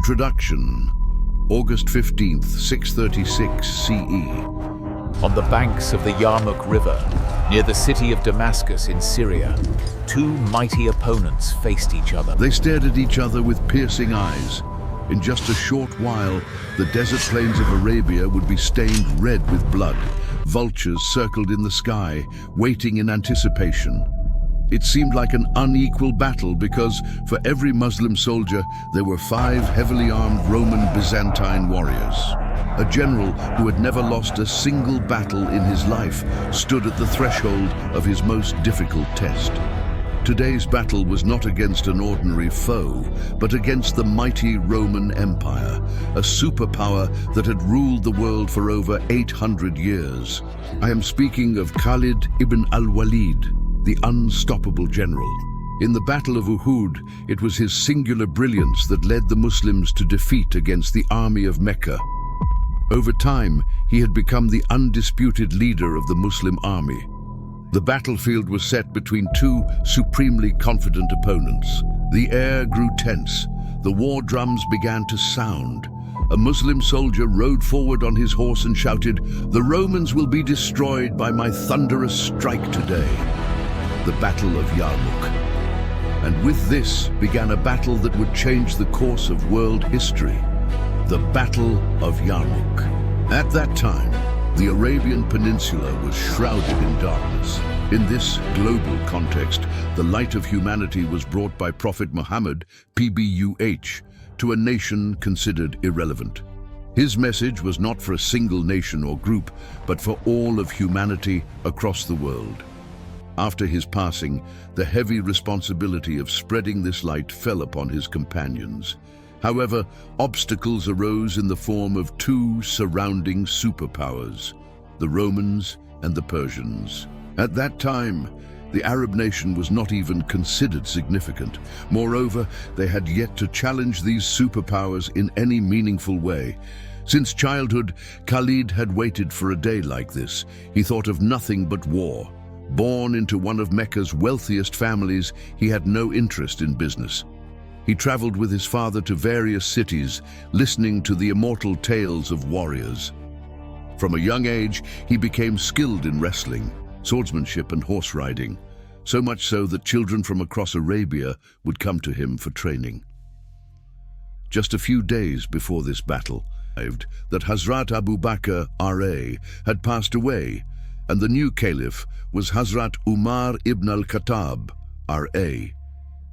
Introduction. August 15th, 636 CE. On the banks of the Yarmouk River, near the city of Damascus in Syria, two mighty opponents faced each other. They stared at each other with piercing eyes. In just a short while, the desert plains of Arabia would be stained red with blood. Vultures circled in the sky, waiting in anticipation. It seemed like an unequal battle because for every Muslim soldier, there were 5 heavily armed Roman Byzantine warriors. A general who had never lost a single battle in his life stood at the threshold of his most difficult test. Today's battle was not against an ordinary foe, but against the mighty Roman Empire, a superpower that had ruled the world for over 800 years. I am speaking of Khalid bin Walid, the unstoppable general. In the Battle of Uhud, it was his singular brilliance that led the Muslims to defeat against the army of Mecca. Over time, he had become the undisputed leader of the Muslim army. The battlefield was set between two supremely confident opponents. The air grew tense. The war drums began to sound. A Muslim soldier rode forward on his horse and shouted, "The Romans will be destroyed by my thunderous strike today." The Battle of Yarmouk. And with this began a battle that would change the course of world history. The Battle of Yarmouk. At that time, the Arabian Peninsula was shrouded in darkness. In this global context, the light of humanity was brought by Prophet Muhammad, PBUH, to a nation considered irrelevant. His message was not for a single nation or group, but for all of humanity across the world. After his passing, the heavy responsibility of spreading this light fell upon his companions. However, obstacles arose in the form of two surrounding superpowers, the Romans and the Persians. At that time, the Arab nation was not even considered significant. Moreover, they had yet to challenge these superpowers in any meaningful way. Since childhood, Khalid had waited for a day like this. He thought of nothing but war. Born into one of Mecca's wealthiest families, he had no interest in business. He traveled with his father to various cities, listening to the immortal tales of warriors. From a young age, he became skilled in wrestling, swordsmanship and horse riding, so much so that children from across Arabia would come to him for training. Just a few days before this battle, that Hazrat Abu Bakr R.A. had passed away, and the new caliph was Hazrat Umar ibn al-Khattab R.A.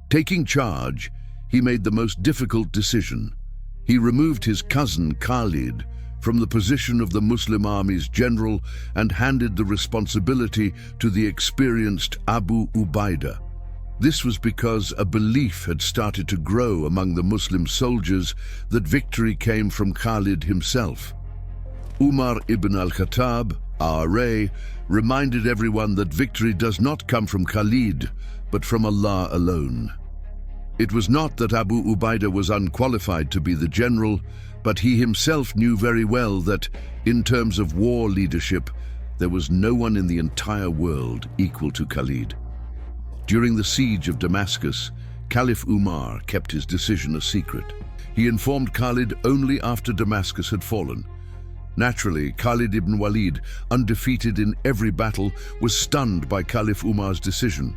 Taking charge, he made the most difficult decision. He removed his cousin Khalid from the position of the Muslim army's general and handed the responsibility to the experienced Abu Ubaidah. This was because a belief had started to grow among the Muslim soldiers that victory came from Khalid himself. Umar ibn al-Khattab, R.A., reminded everyone that victory does not come from Khalid, but from Allah alone. It was not that Abu Ubaidah was unqualified to be the general, but he himself knew very well that, in terms of war leadership, there was no one in the entire world equal to Khalid. During the siege of Damascus, Caliph Umar kept his decision a secret. He informed Khalid only after Damascus had fallen. Naturally, Khalid ibn Walid, undefeated in every battle, was stunned by Caliph Umar's decision.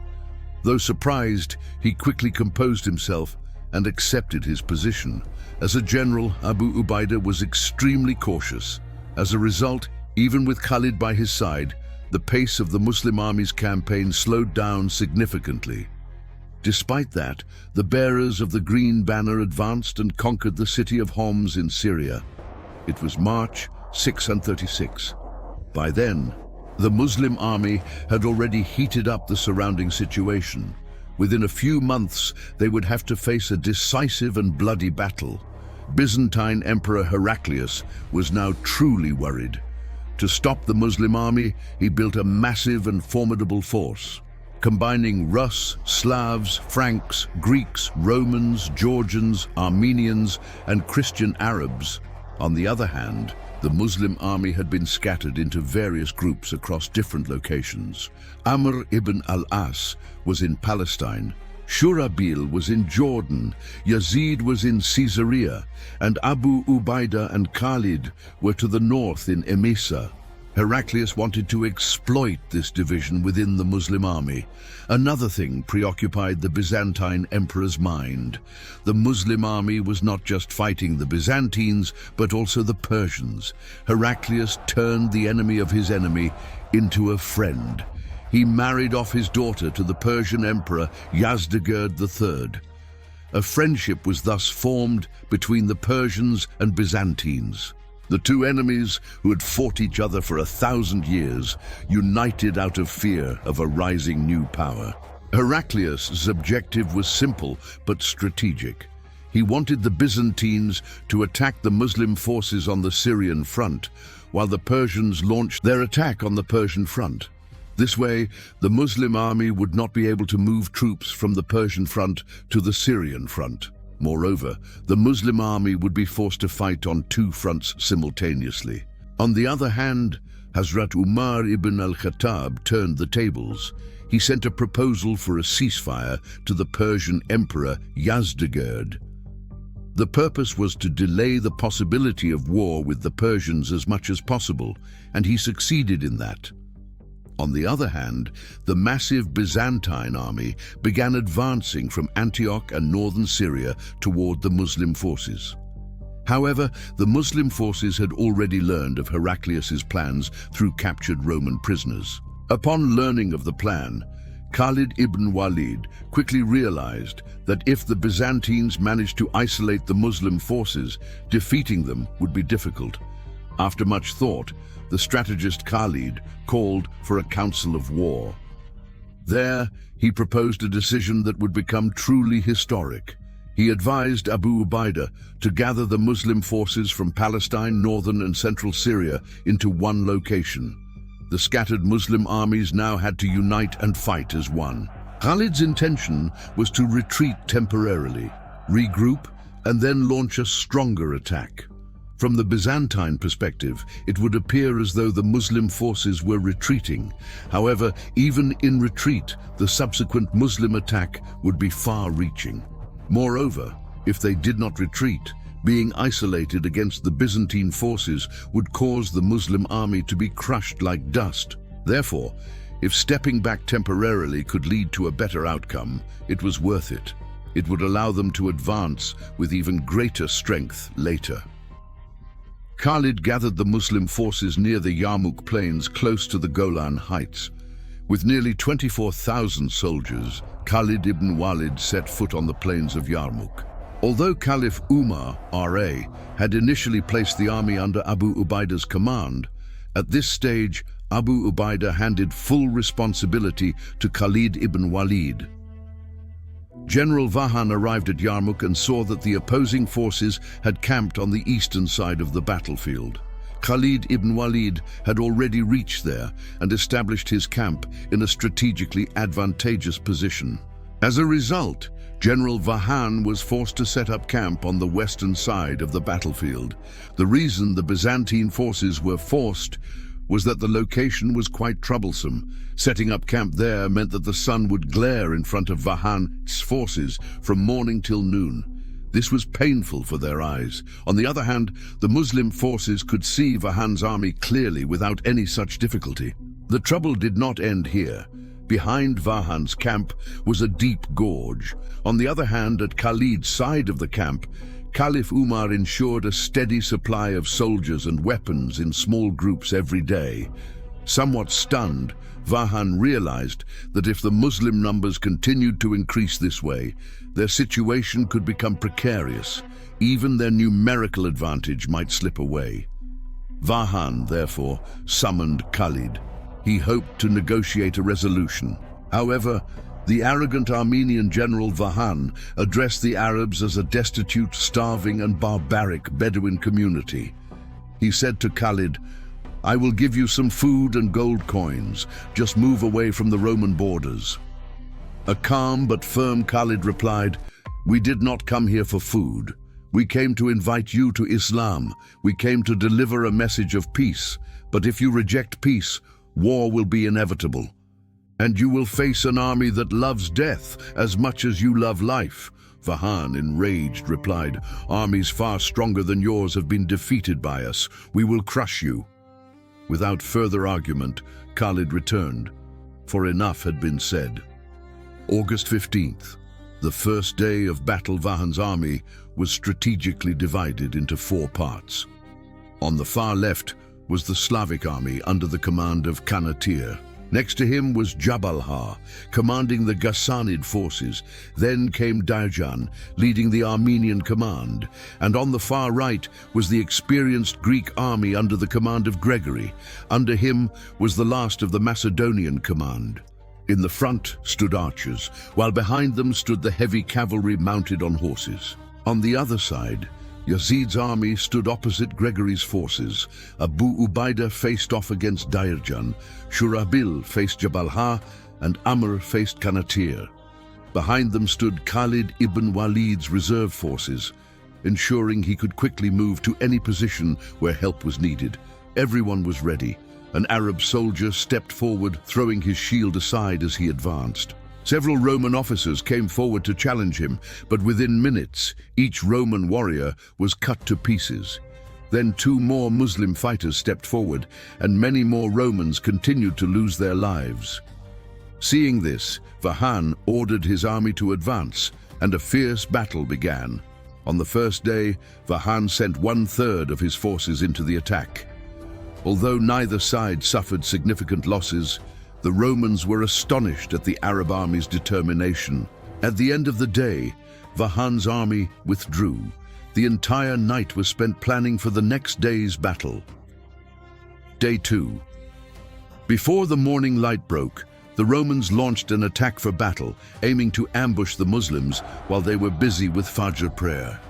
Though surprised, he quickly composed himself and accepted his position. As a general, Abu Ubaidah was extremely cautious. As a result, even with Khalid by his side, the pace of the Muslim army's campaign slowed down significantly. Despite that, the bearers of the Green Banner advanced and conquered the city of Homs in Syria. It was March 636. By then, the Muslim army had already heated up the surrounding situation. Within a few months, they would have to face a decisive and bloody battle. Byzantine Emperor Heraclius was now truly worried. To stop the Muslim army, he built a massive and formidable force, combining Rus, Slavs, Franks, Greeks, Romans, Georgians, Armenians, and Christian Arabs. On the other hand, the Muslim army had been scattered into various groups across different locations. Amr ibn al-As was in Palestine, Shurabil was in Jordan, Yazid was in Caesarea, and Abu Ubaidah and Khalid were to the north in Emesa. Heraclius wanted to exploit this division within the Muslim army. Another thing preoccupied the Byzantine emperor's mind. The Muslim army was not just fighting the Byzantines, but also the Persians. Heraclius turned the enemy of his enemy into a friend. He married off his daughter to the Persian emperor Yazdegerd III. A friendship was thus formed between the Persians and Byzantines. The two enemies, who had fought each other for 1,000 years, united out of fear of a rising new power. Heraclius' objective was simple but strategic. He wanted the Byzantines to attack the Muslim forces on the Syrian front, while the Persians launched their attack on the Persian front. This way, the Muslim army would not be able to move troops from the Persian front to the Syrian front. Moreover, the Muslim army would be forced to fight on two fronts simultaneously. On the other hand, Hazrat Umar ibn al-Khattab turned the tables. He sent a proposal for a ceasefire to the Persian emperor Yazdegerd. The purpose was to delay the possibility of war with the Persians as much as possible, and he succeeded in that. On the other hand, the massive Byzantine army began advancing from Antioch and northern Syria toward the Muslim forces. However, the Muslim forces had already learned of Heraclius's plans through captured Roman prisoners. Upon learning of the plan, Khalid ibn Walid quickly realized that if the Byzantines managed to isolate the Muslim forces, defeating them would be difficult. After much thought, the strategist Khalid called for a council of war. There, he proposed a decision that would become truly historic. He advised Abu Ubaidah to gather the Muslim forces from Palestine, northern and central Syria into one location. The scattered Muslim armies now had to unite and fight as one. Khalid's intention was to retreat temporarily, regroup, and then launch a stronger attack. From the Byzantine perspective, it would appear as though the Muslim forces were retreating. However, even in retreat, the subsequent Muslim attack would be far-reaching. Moreover, if they did not retreat, being isolated against the Byzantine forces would cause the Muslim army to be crushed like dust. Therefore, if stepping back temporarily could lead to a better outcome, it was worth it. It would allow them to advance with even greater strength later. Khalid gathered the Muslim forces near the Yarmouk plains close to the Golan Heights. With nearly 24,000 soldiers, Khalid ibn Walid set foot on the plains of Yarmouk. Although Caliph Umar, R.A., had initially placed the army under Abu Ubaidah's command, at this stage Abu Ubaidah handed full responsibility to Khalid ibn Walid. General Vahan arrived at Yarmouk and saw that the opposing forces had camped on the eastern side of the battlefield. Khalid ibn Walid had already reached there and established his camp in a strategically advantageous position. As a result, General Vahan was forced to set up camp on the western side of the battlefield. The reason the Byzantine forces were forced was that the location was quite troublesome. Setting up camp there meant that the sun would glare in front of Vahan's forces from morning till noon. This was painful for their eyes. On the other hand, the Muslim forces could see Vahan's army clearly without any such difficulty. The trouble did not end here. Behind Vahan's camp was a deep gorge. On the other hand, at Khalid's side of the camp, Caliph Umar ensured a steady supply of soldiers and weapons in small groups every day. Somewhat stunned, Vahan realized that if the Muslim numbers continued to increase this way, their situation could become precarious. Even their numerical advantage might slip away. Vahan, therefore, summoned Khalid. He hoped to negotiate a resolution. However, the arrogant Armenian general Vahan addressed the Arabs as a destitute, starving and barbaric Bedouin community. He said to Khalid, "I will give you some food and gold coins. Just move away from the Roman borders." A calm but firm Khalid replied, "We did not come here for food. We came to invite you to Islam. We came to deliver a message of peace. But if you reject peace, war will be inevitable." And you will face an army that loves death as much as you love life. Vahan, enraged, replied, "Armies far stronger than yours have been defeated by us. We will crush you." Without further argument, Khalid returned, for enough had been said. August 15th, the first day of battle. Vahan's army was strategically divided into 4 parts. On the far left was the Slavic army under the command of Kanatir. Next to him was Jabalha, commanding the Ghassanid forces. Then came Dajan, leading the Armenian command. And on the far right was the experienced Greek army under the command of Gregory. Under him was the last of the Macedonian command. In the front stood archers, while behind them stood the heavy cavalry mounted on horses. On the other side, Yazid's army stood opposite Gregory's forces. Abu Ubaidah faced off against Dairjan, Shurabil faced Jabalha, and Amr faced Kanatir. Behind them stood Khalid ibn Walid's reserve forces, ensuring he could quickly move to any position where help was needed. Everyone was ready. An Arab soldier stepped forward, throwing his shield aside as he advanced. Several Roman officers came forward to challenge him, but within minutes, each Roman warrior was cut to pieces. Then 2 more Muslim fighters stepped forward, and many more Romans continued to lose their lives. Seeing this, Vahan ordered his army to advance, and a fierce battle began. On the first day, Vahan sent 1/3 of his forces into the attack. Although neither side suffered significant losses, the Romans were astonished at the Arab army's determination. At the end of the day, Vahan's army withdrew. The entire night was spent planning for the next day's battle. Day 2. Before the morning light broke, the Romans launched an attack for battle, aiming to ambush the Muslims while they were busy with Fajr prayer.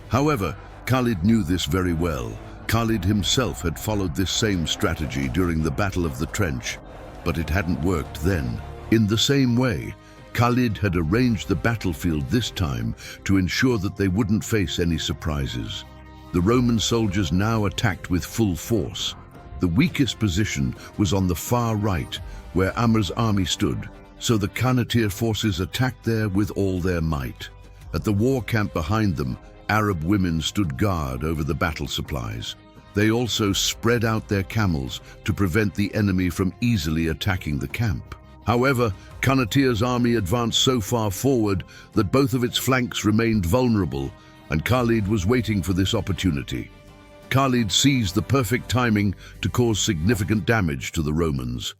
However, Khalid knew this very well. Khalid himself had followed this same strategy during the Battle of the Trench, but it hadn't worked then. In the same way, Khalid had arranged the battlefield this time to ensure that they wouldn't face any surprises. The Roman soldiers now attacked with full force. The weakest position was on the far right, where Amr's army stood, so the Kanatir forces attacked there with all their might. At the war camp behind them, Arab women stood guard over the battle supplies. They also spread out their camels to prevent the enemy from easily attacking the camp. However, Kanatir's army advanced so far forward that both of its flanks remained vulnerable, and Khalid was waiting for this opportunity. Khalid seized the perfect timing to cause significant damage to the Romans.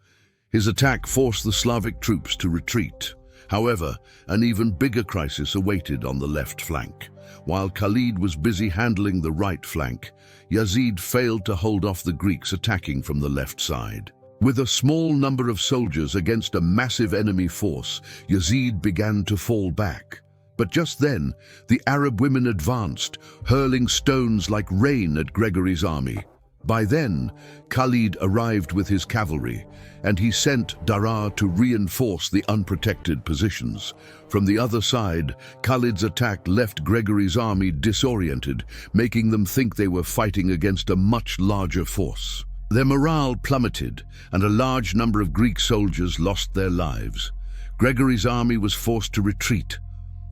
His attack forced the Slavic troops to retreat. However, an even bigger crisis awaited on the left flank. While Khalid was busy handling the right flank, Yazid failed to hold off the Greeks attacking from the left side. With a small number of soldiers against a massive enemy force, Yazid began to fall back. But just then, the Arab women advanced, hurling stones like rain at Gregory's army. By then, Khalid arrived with his cavalry, and he sent Darar to reinforce the unprotected positions. From the other side, Khalid's attack left Gregory's army disoriented, making them think they were fighting against a much larger force. Their morale plummeted, and a large number of Greek soldiers lost their lives. Gregory's army was forced to retreat.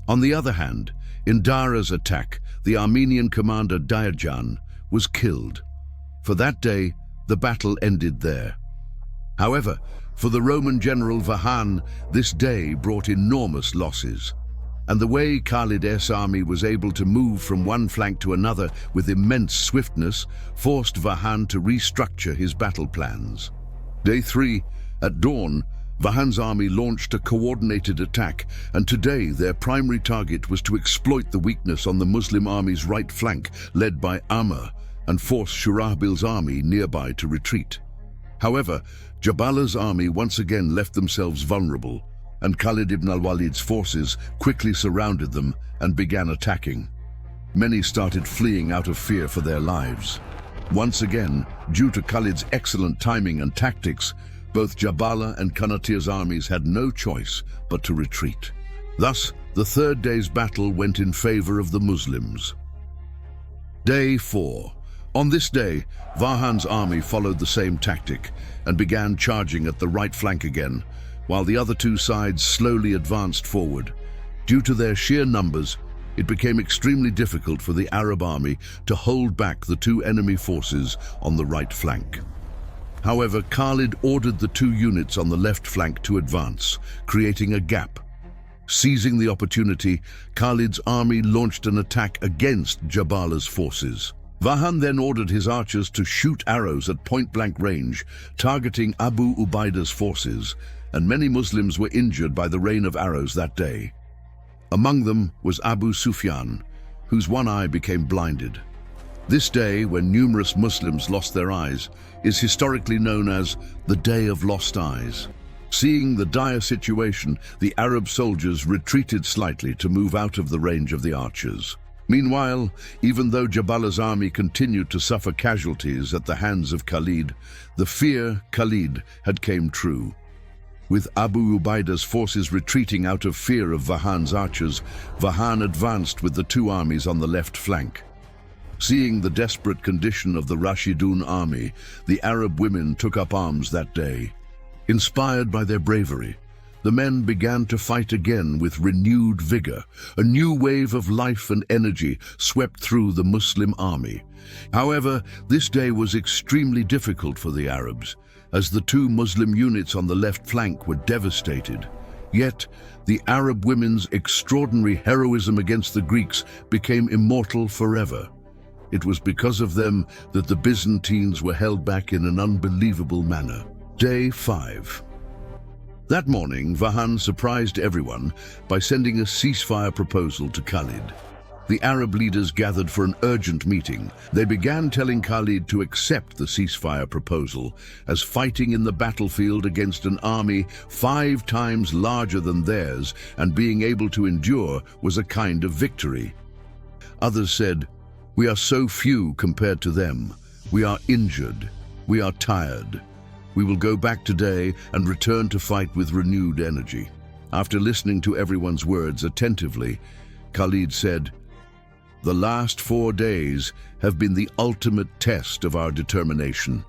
On the other hand, in Darar's attack, the Armenian commander Dairjan was killed. For that day, the battle ended there. However, for the Roman general Vahan, this day brought enormous losses. And the way Khalid's army was able to move from one flank to another with immense swiftness forced Vahan to restructure his battle plans. Day 3, at dawn, Vahan's army launched a coordinated attack, and today their primary target was to exploit the weakness on the Muslim army's right flank, led by Amr, and force Shurabil's army nearby to retreat. However, Jabalah's army once again left themselves vulnerable, and Khalid ibn al-Walid's forces quickly surrounded them and began attacking. Many started fleeing out of fear for their lives. Once again, due to Khalid's excellent timing and tactics, both Jabalah and Kanatir's armies had no choice but to retreat. Thus, the third day's battle went in favor of the Muslims. Day 4. On this day, Vahan's army followed the same tactic and began charging at the right flank again, while the other two sides slowly advanced forward. Due to their sheer numbers, it became extremely difficult for the Arab army to hold back the two enemy forces on the right flank. However, Khalid ordered the two units on the left flank to advance, creating a gap. Seizing the opportunity, Khalid's army launched an attack against Jabala's forces. Vahan then ordered his archers to shoot arrows at point-blank range, targeting Abu Ubaida's forces, and many Muslims were injured by the rain of arrows that day. Among them was Abu Sufyan, whose one eye became blinded. This day, when numerous Muslims lost their eyes, is historically known as the Day of Lost Eyes. Seeing the dire situation, the Arab soldiers retreated slightly to move out of the range of the archers. Meanwhile, even though Jabala's army continued to suffer casualties at the hands of Khalid, the fear Khalid had came true. With Abu Ubaida's forces retreating out of fear of Vahan's archers, Vahan advanced with the two armies on the left flank. Seeing the desperate condition of the Rashidun army, the Arab women took up arms that day. Inspired by their bravery, the men began to fight again with renewed vigor. A new wave of life and energy swept through the Muslim army. However, this day was extremely difficult for the Arabs, as the two Muslim units on the left flank were devastated. Yet, the Arab women's extraordinary heroism against the Greeks became immortal forever. It was because of them that the Byzantines were held back in an unbelievable manner. Day 5. That morning, Vahan surprised everyone by sending a ceasefire proposal to Khalid. The Arab leaders gathered for an urgent meeting. They began telling Khalid to accept the ceasefire proposal, as fighting in the battlefield against an army 5 times larger than theirs and being able to endure was a kind of victory. Others said, "We are so few compared to them. We are injured. We are tired. We will go back today and return to fight with renewed energy." After listening to everyone's words attentively, Khalid said, "The last 4 days have been the ultimate test of our determination.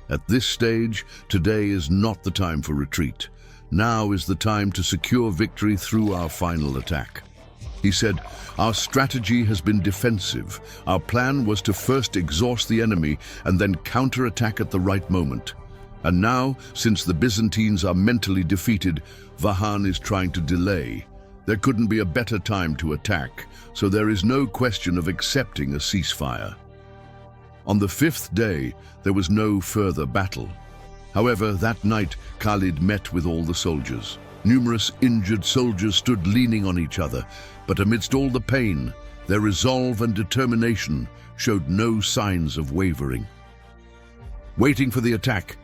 At this stage, today is not the time for retreat. Now is the time to secure victory through our final attack." He said, "Our strategy has been defensive. Our plan was to first exhaust the enemy and then counterattack at the right moment. And now, since the Byzantines are mentally defeated, Vahan is trying to delay. There couldn't be a better time to attack, so there is no question of accepting a ceasefire." On the 5th day, there was no further battle. However, that night, Khalid met with all the soldiers. Numerous injured soldiers stood leaning on each other, but amidst all the pain, their resolve and determination showed no signs of wavering. Waiting for the attack,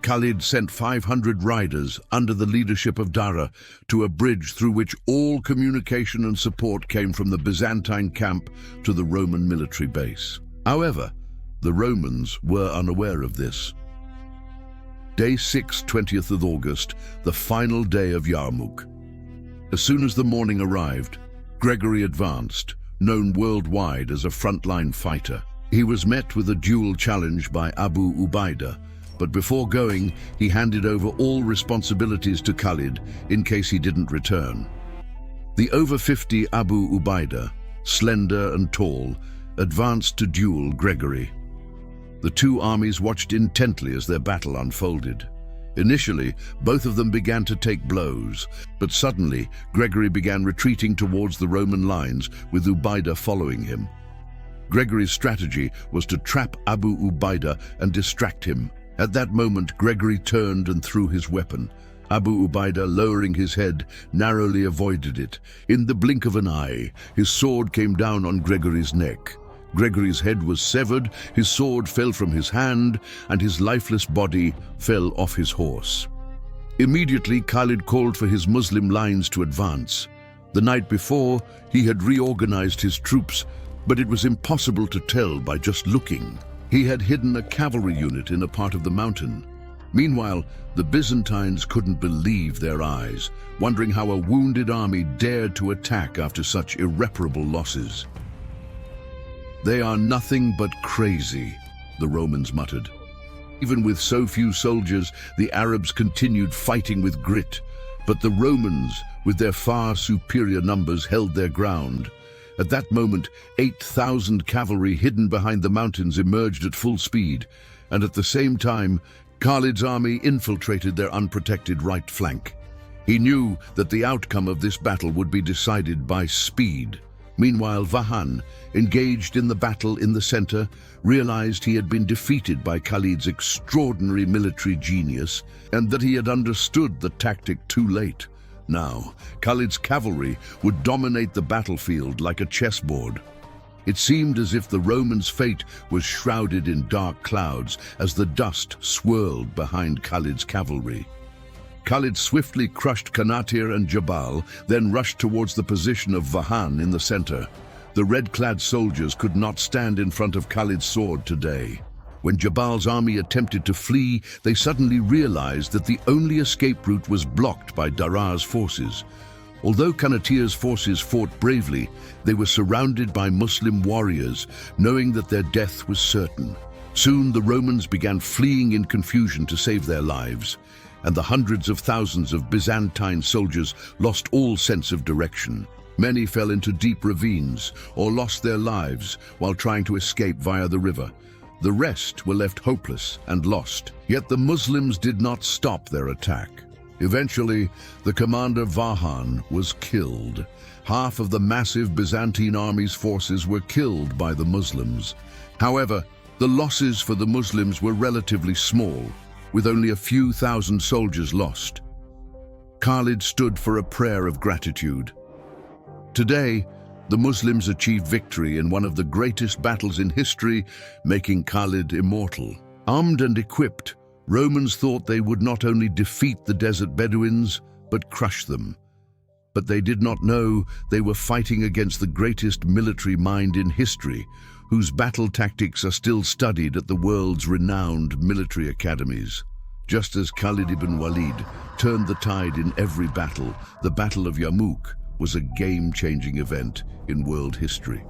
Khalid sent 500 riders under the leadership of Dara to a bridge through which all communication and support came from the Byzantine camp to the Roman military base. However, the Romans were unaware of this. Day 6, 20th of August, the final day of Yarmouk. As soon as the morning arrived, Gregory advanced, known worldwide as a frontline fighter. He was met with a duel challenge by Abu Ubaida, but before going, he handed over all responsibilities to Khalid in case he didn't return. The over 50 Abu Ubaida, slender and tall, advanced to duel Gregory. The two armies watched intently as their battle unfolded. Initially, both of them began to take blows, but suddenly Gregory began retreating towards the Roman lines, with Ubaida following him. Gregory's strategy was to trap Abu Ubaida and distract him. At that moment, Gregory turned and threw his weapon. Abu Ubaida, lowering his head, narrowly avoided it. In the blink of an eye, his sword came down on Gregory's neck. Gregory's head was severed, his sword fell from his hand, and his lifeless body fell off his horse. Immediately, Khalid called for his Muslim lines to advance. The night before, he had reorganized his troops, but it was impossible to tell by just looking. He had hidden a cavalry unit in a part of the mountain. Meanwhile, the Byzantines couldn't believe their eyes, wondering how a wounded army dared to attack after such irreparable losses. "They are nothing but crazy," the Romans muttered. Even with so few soldiers, the Arabs continued fighting with grit, but the Romans, with their far superior numbers, held their ground. At that moment, 8,000 cavalry hidden behind the mountains emerged at full speed, and at the same time, Khalid's army infiltrated their unprotected right flank. He knew that the outcome of this battle would be decided by speed. Meanwhile, Vahan, engaged in the battle in the center, realized he had been defeated by Khalid's extraordinary military genius and that he had understood the tactic too late. Now, Khalid's cavalry would dominate the battlefield like a chessboard. It seemed as if the Romans' fate was shrouded in dark clouds as the dust swirled behind Khalid's cavalry. Khalid swiftly crushed Qanatir and Jabal, then rushed towards the position of Vahan in the center. The red-clad soldiers could not stand in front of Khalid's sword today. When Jabal's army attempted to flee, they suddenly realized that the only escape route was blocked by Darar's forces. Although Qanatir's forces fought bravely, they were surrounded by Muslim warriors, knowing that their death was certain. Soon the Romans began fleeing in confusion to save their lives, and the hundreds of thousands of Byzantine soldiers lost all sense of direction. Many fell into deep ravines or lost their lives while trying to escape via the river. The rest were left hopeless and lost. Yet the Muslims did not stop their attack. Eventually, the commander Vahan was killed. Half of the massive Byzantine army's forces were killed by the Muslims. However, the losses for the Muslims were relatively small, with only a few thousand soldiers lost. Khalid stood for a prayer of gratitude. Today, the Muslims achieved victory in one of the greatest battles in history, making Khalid immortal. Armed and equipped, Romans thought they would not only defeat the desert Bedouins, but crush them. But they did not know they were fighting against the greatest military mind in history, whose battle tactics are still studied at the world's renowned military academies. Just as Khalid bin Walid turned the tide in every battle, the Battle of Yarmouk was a game-changing event in world history.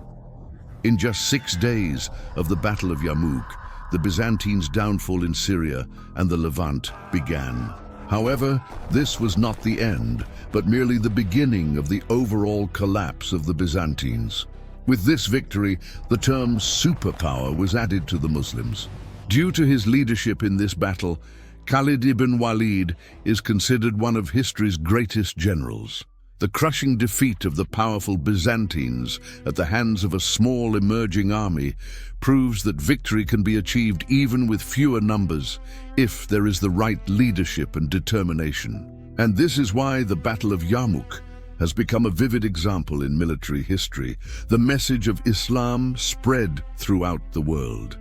In just 6 days of the Battle of Yarmouk, the Byzantines' downfall in Syria and the Levant began. However, this was not the end, but merely the beginning of the overall collapse of the Byzantines. With this victory, the term superpower was added to the Muslims. Due to his leadership in this battle, Khalid ibn Walid is considered one of history's greatest generals. The crushing defeat of the powerful Byzantines at the hands of a small emerging army proves that victory can be achieved even with fewer numbers if there is the right leadership and determination. And this is why the Battle of Yarmouk has become a vivid example in military history. The message of Islam spread throughout the world.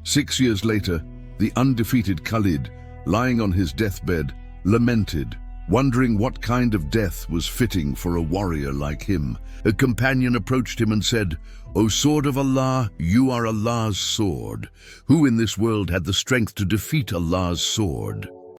6 years later, the undefeated Khalid, lying on his deathbed, lamented, wondering what kind of death was fitting for a warrior like him. A companion approached him and said, "O sword of Allah, you are Allah's sword. Who in this world had the strength to defeat Allah's sword?"